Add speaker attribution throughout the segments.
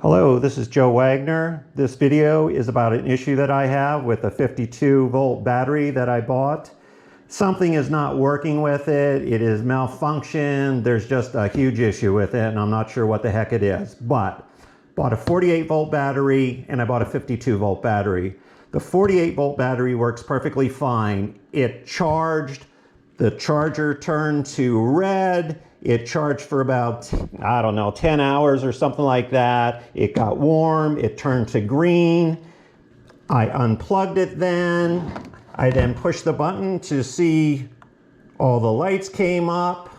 Speaker 1: Hello, this is Joe Wagner. This video is about an issue that I have with a 52-volt battery that I bought. Something is not working with it. It is malfunctioned. There's just a huge issue with it, and I'm not sure what the heck it is. But bought a 48-volt battery, and I bought a 52-volt battery. The 48-volt battery works perfectly fine. It charged. The charger turned to red. It charged for about, I don't know, 10 hours or something like that. It got warm, it turned to green. I unplugged it then. I then pushed the button to see all the lights came up,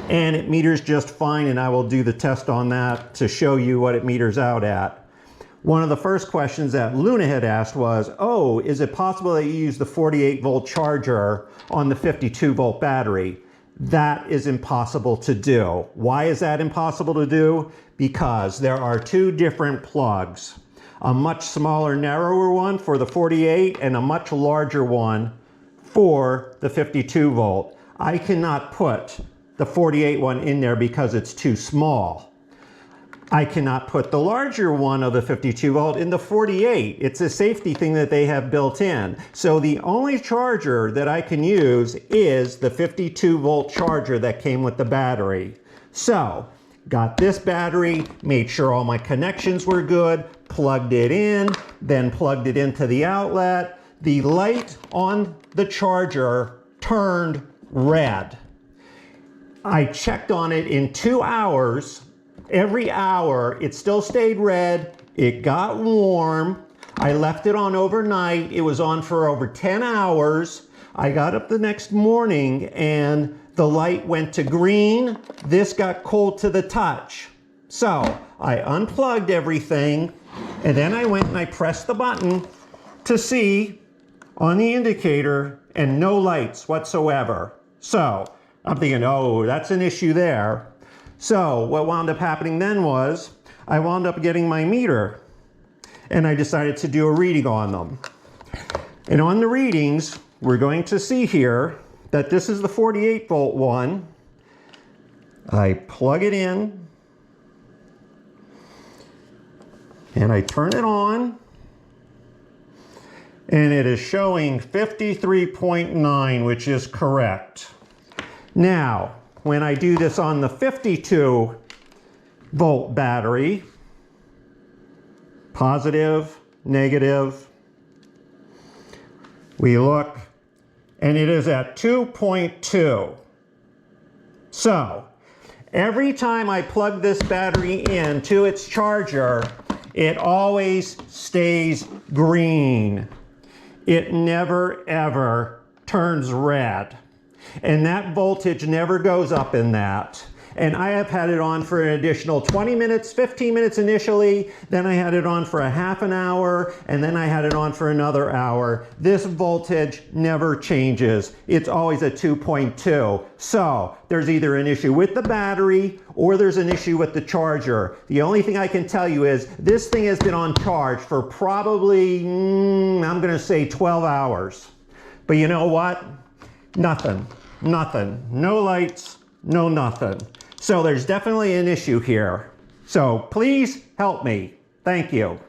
Speaker 1: and it meters just fine, and I will do the test on that to show you what it meters out at. One of the first questions that Luna had asked was, oh, is it possible that you use the 48-volt charger on the 52-volt battery? That is impossible to do. Why is that impossible to do? Because there are two different plugs. A much smaller, narrower one for the 48 and a much larger one for the 52 volt. I cannot put the 48 one in there because it's too small. I cannot put the larger one of the 52 volt in the 48. It's a safety thing that they have built in. So the only charger that I can use is the 52 volt charger that came with the battery. So, got this battery, made sure all my connections were good, plugged it in, then plugged it into the outlet. The light on the charger turned red. I checked on it in 2 hours. Every hour, it still stayed red. It got warm. I left it on overnight. It was on for over 10 hours. I got up the next morning and the light went to green. This got cold to the touch. So I unplugged everything, and then I went and I pressed the button to see on the indicator, and no lights whatsoever. So I'm thinking, oh, that's an issue there. So what wound up happening then was I wound up getting my meter, and I decided to do a reading on them. And on the readings, we're going to see here that this is the 48 volt one. I plug it in and I turn it on, and it is showing 53.9, which is correct. Now, when I do this on the 52 volt battery, positive, negative, we look, and it is at 2.2. So, every time I plug this battery in to its charger, it always stays green. It never ever turns red. And that voltage never goes up in that. And I have had it on for an additional 20 minutes, 15 minutes initially, then I had it on for a half an hour, and then I had it on for another hour. This voltage never changes. It's always at 2.2. So there's either an issue with the battery or there's an issue with the charger. The only thing I can tell you is this thing has been on charge for probably, I'm gonna say 12 hours. But you know what? Nothing, no lights, no nothing. So there's definitely an issue here. So please help me. Thank you.